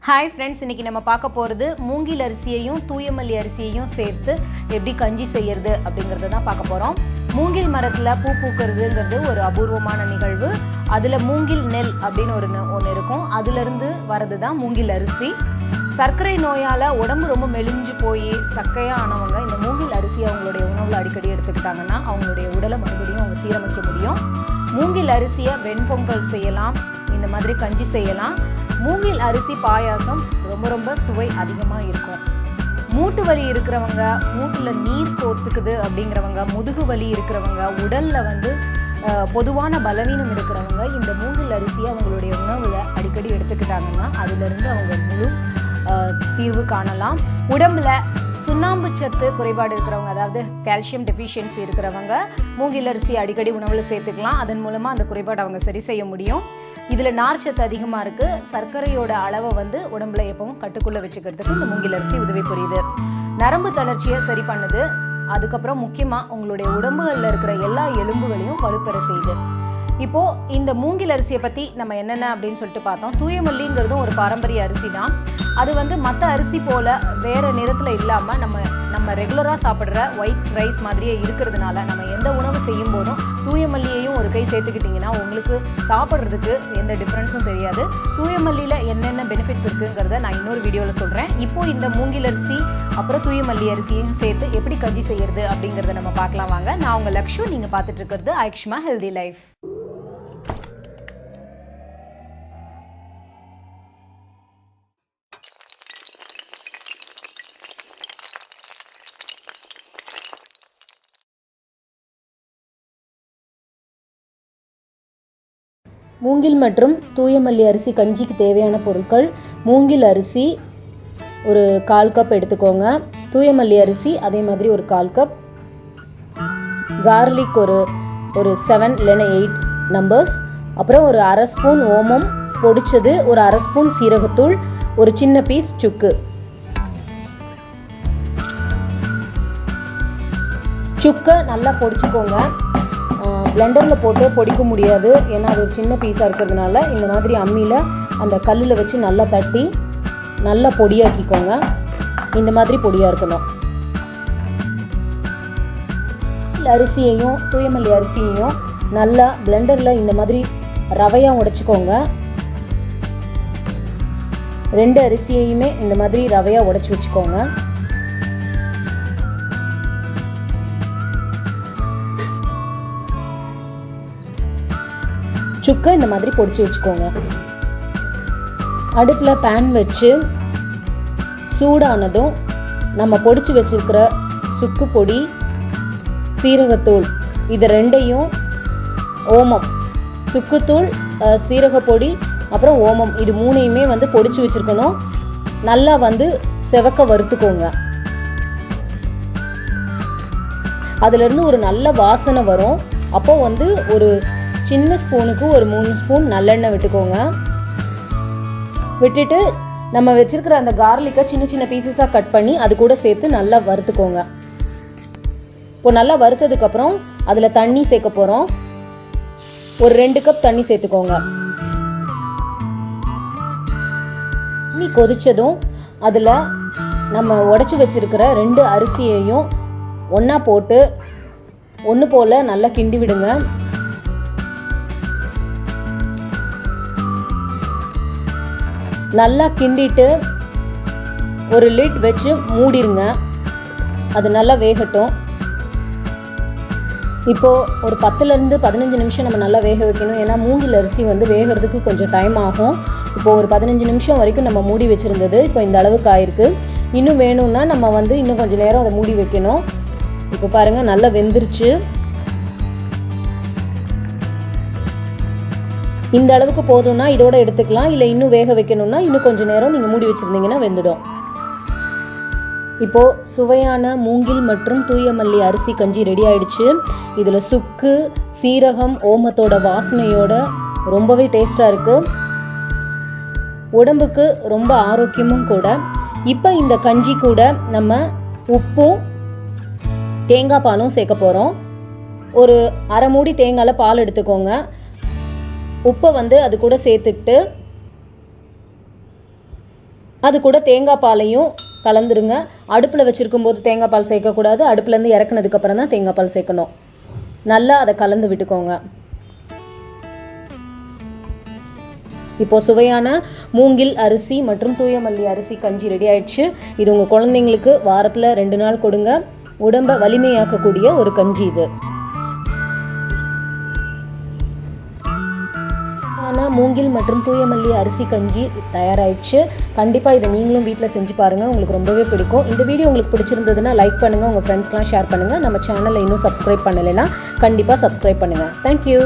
Hi friends, இன்றைக்கி நம்ம பார்க்க போகிறது மூங்கில் அரிசியையும் தூயமல்லி அரிசியையும் சேர்த்து எப்படி கஞ்சி செய்கிறது அப்படிங்கிறத தான் பார்க்க போகிறோம். மூங்கில் மரத்தில் பூ பூக்கிறதுங்கிறது ஒரு அபூர்வமான நிகழ்வு. அதில் மூங்கில் நெல் அப்படின்னு ஒன்று இருக்கும். அதிலிருந்து வர்றது தான் மூங்கில் அரிசி. சர்க்கரை நோயால் உடம்பு ரொம்ப மெலிஞ்சு போய் சக்கையாக ஆனவங்க இந்த மூங்கில் அரிசி அவங்களுடைய உணவில் அடிக்கடி எடுத்துக்கிட்டாங்கன்னா அவங்களுடைய உடலை மறுபடியும் அவங்க சீரமைக்க முடியும். மூங்கில் அரிசியை வெண்பொங்கல் செய்யலாம், இந்த மாதிரி கஞ்சி செய்யலாம். மூங்கில் அரிசி பாயாசம் ரொம்ப ரொம்ப சுவை அதிகமாக இருக்கும். மூட்டு வலி இருக்கிறவங்க, மூட்டில் நீர் கோர்த்துக்குது அப்படிங்கிறவங்க, முதுகு வலி இருக்கிறவங்க, உடலில் பொதுவான பலவீனம் இருக்கிறவங்க இந்த மூங்கில் அரிசியை அவங்களுடைய உணவில் அடிக்கடி எடுத்துக்கிட்டாங்கன்னா அதிலிருந்து அவங்க முழு தீர்வு காணலாம். உடம்புல சுண்ணாம்பு சத்து குறைபாடு இருக்கிறவங்க, அதாவது கால்சியம் டெஃபிஷியன்சி இருக்கிறவங்க மூங்கில் அரிசி அடிக்கடி உணவில் சேர்த்துக்கலாம். அதன் மூலமாக அந்த குறைபாடு அவங்க சரி செய்ய முடியும். இதில் நார்ச்சத்து அதிகமாக இருக்குது. சர்க்கரையோட அளவை உடம்புல எப்பவும் கட்டுக்குள்ளே வச்சுக்கிறதுக்கு இந்த மூங்கில் அரிசி உதவி புரியுது. நரம்பு தளர்ச்சியை சரி பண்ணுது. அதுக்கப்புறம் முக்கியமாக உங்களுடைய உடம்புகளில் இருக்கிற எல்லா எலும்புகளையும் வலுப்பெற செய்யுது. இப்போது இந்த மூங்கில் அரிசியை பற்றி நம்ம என்னென்ன அப்படின்னு சொல்லிட்டு பார்த்தோம். தூயமல்லிங்கிறதும் ஒரு பாரம்பரிய அரிசி தான். அது மற்ற அரிசி போல் வேறு நிறத்தில் இல்லாமல் நம்ம ரெகுலராக சாப்பிட்ற ஒயிட் ரைஸ் மாதிரியே இருக்கிறதுனால நம்ம எந்த உணவு செய்யும் போதும் தூயமல்லியையும் ஒரு கை சேர்த்துக்கிட்டிங்கன்னா உங்களுக்கு சாப்பிட்றதுக்கு எந்த டிஃப்ரென்ஸும் தெரியாது. தூயமல்லியில் என்னென்ன பெனிஃபிட்ஸ் இருக்குங்கிறத நான் இன்னொரு வீடியோவில் சொல்கிறேன். இப்போது இந்த மூங்கில் அரிசி அப்புறம் தூயமல்லி அரிசியையும் சேர்த்து எப்படி கஞ்சி செய்கிறது அப்படிங்கிறத நம்ம பார்க்கலாம் வாங்க. நான் உங்கள் லக்ஷு, நீங்கள் பார்த்துட்டு இருக்கிறது Ayuskama-Healthy லைஃப். மூங்கில் மற்றும் தூயமல்லி அரிசி கஞ்சிக்கு தேவையான பொருட்கள்: மூங்கில் அரிசி ஒரு 1/4 கப் எடுத்துக்கோங்க, தூயமல்லி அரிசி அதே மாதிரி ஒரு 1/4 கப், கார்லிக் ஒரு 7 இல்லைன்னா 8 நம்பர்ஸ், அப்புறம் ஒரு 1/2 ஸ்பூன் ஓமம் பொடிச்சது, ஒரு 1/2 ஸ்பூன் சீரகத்தூள், ஒரு சின்ன பீஸ் சுக்கு. சுக்கை நல்லா பொடிச்சுக்கோங்க. பிளெண்டரில் போட்டு பொடிக்க முடியாது, ஏன்னா அது ஒரு சின்ன பீஸாக இருக்கிறதுனால இந்த மாதிரி அம்மியில் அந்த கல்லில் வச்சு நல்லா தட்டி நல்லா பொடியாக்கிக்கோங்க. இந்த மாதிரி பொடியாக இருக்கணும். அரிசியையும் தூயமல்லி அரிசியையும் நல்லா பிளெண்டரில் இந்த மாதிரி ரவையாக உடைச்சிக்கோங்க. 2 அரிசியையுமே இந்த மாதிரி ரவையாக உடைச்சி வச்சுக்கோங்க. சுக்கை இந்த மாதிரி பொடிச்சு வச்சுக்கோங்க. அடுப்பில் பேன் வச்சு சூடானதும் நம்ம பொடிச்சு வச்சுருக்கிற சுக்கு பொடி, சீரகத்தூள், இது ரெண்டையும், ஓமம், சுக்குத்தூள், சீரகப்பொடி அப்புறம் ஓமம், இது 3ஐயுமே பொடிச்சு வச்சுருக்கணும். நல்லா செவக்க வறுத்துக்கோங்க. அதுலேருந்து ஒரு நல்ல வாசனை வரும். அப்போ ஒரு சின்ன ஸ்பூனுக்கு ஒரு 3 ஸ்பூன் நல்லெண்ணெய் விட்டுக்கோங்க. விட்டுட்டு நம்ம வச்சுருக்கிற அந்த கார்லிக்கை சின்ன சின்ன பீசஸாக கட் பண்ணி அது கூட சேர்த்து நல்லா வறுத்துக்கோங்க. இப்போ நல்லா வறுத்ததுக்கப்புறம் அதில் தண்ணி சேர்க்க போகிறோம். ஒரு 2 கப் தண்ணி சேர்த்துக்கோங்க. தண்ணி கொதித்ததும் அதில் நம்ம உடச்சி வச்சுருக்கிற 2 அரிசியையும் ஒன்றா போட்டு ஒன்று போல் நல்லா கிண்டி விடுங்க. நல்லா கிண்டிட்டு ஒரு லிட் வச்சு மூடிடுங்க. அது நல்லா வேகட்டும். இப்போது ஒரு 10லேருந்து 15 நிமிஷம் நம்ம நல்லா வேக வைக்கணும். ஏன்னா மூங்கில் அரிசி வேகிறதுக்கு கொஞ்சம் டைம் ஆகும். இப்போது ஒரு 15 நிமிஷம் வரைக்கும் நம்ம மூடி வச்சுருந்தது இப்போ இந்த அளவுக்கு ஆயிருக்கு. இன்னும் வேணும்னா நம்ம இன்னும் கொஞ்சம் நேரம் அதை மூடி வைக்கணும். இப்போ பாருங்கள், நல்லா வெந்துருச்சு. இந்த அளவுக்கு போதும்னா இதோட எடுத்துக்கலாம். இல்லை இன்னும் வேக வைக்கணும்னா இன்னும் கொஞ்சம் நேரம் நீங்கள் மூடி வச்சுருந்தீங்கன்னா வெந்துடும். இப்போது சுவையான மூங்கில் மற்றும் தூயமல்லி அரிசி கஞ்சி ரெடி ஆகிடுச்சு. இதில் சுக்கு, சீரகம், ஓமத்தோட வாசனையோட ரொம்பவே டேஸ்ட்டாக இருக்குது. உடம்புக்கு ரொம்ப ஆரோக்கியமும் கூட. இப்போ இந்த கஞ்சி கூட நம்ம உப்பும் தேங்காய் பாலும் சேர்க்க போகிறோம். ஒரு 1/2 மூடி தேங்காயில் பால் எடுத்துக்கோங்க. உப்பை அது கூட சேர்த்துக்கிட்டு அது கூட தேங்காய் பாலையும் கலந்துருங்க. அடுப்பில் வச்சுருக்கும் போது தேங்காய் பால் சேர்க்கக்கூடாது. அடுப்புலேருந்து இறக்குனதுக்கப்புறம் தான் தேங்காய் பால் சேர்க்கணும். நல்லா அதை கலந்து விட்டுக்கோங்க. இப்போது சுவையான மூங்கில் அரிசி மற்றும் தூயமல்லி அரிசி கஞ்சி ரெடி ஆயிடுச்சு. இது உங்கள் குழந்தைங்களுக்கு வாரத்தில் 2 நாள் கொடுங்க. உடம்பை வலிமையாக்கக்கூடிய ஒரு கஞ்சி இது. ஆனால் மூங்கில் மற்றும் தூயமல்லி அரிசி கஞ்சி தயாராகிடுச்சு. கண்டிப்பாக இதை நீங்களும் வீட்டில் செஞ்சு பாருங்கள், உங்களுக்கு ரொம்பவே பிடிக்கும். இந்த வீடியோ உங்களுக்கு பிடிச்சிருந்ததுன்னா லைக் பண்ணுங்கள், உங்கள் ஃப்ரெண்ட்ஸ்க்கெலாம் ஷேர் பண்ணுங்கள். நம்ம சேனலை இன்னும் சப்ஸ்கிரைப் பண்ணலைன்னா கண்டிப்பாக சப்ஸ்கிரைப் பண்ணுங்கள். தேங்க்யூ.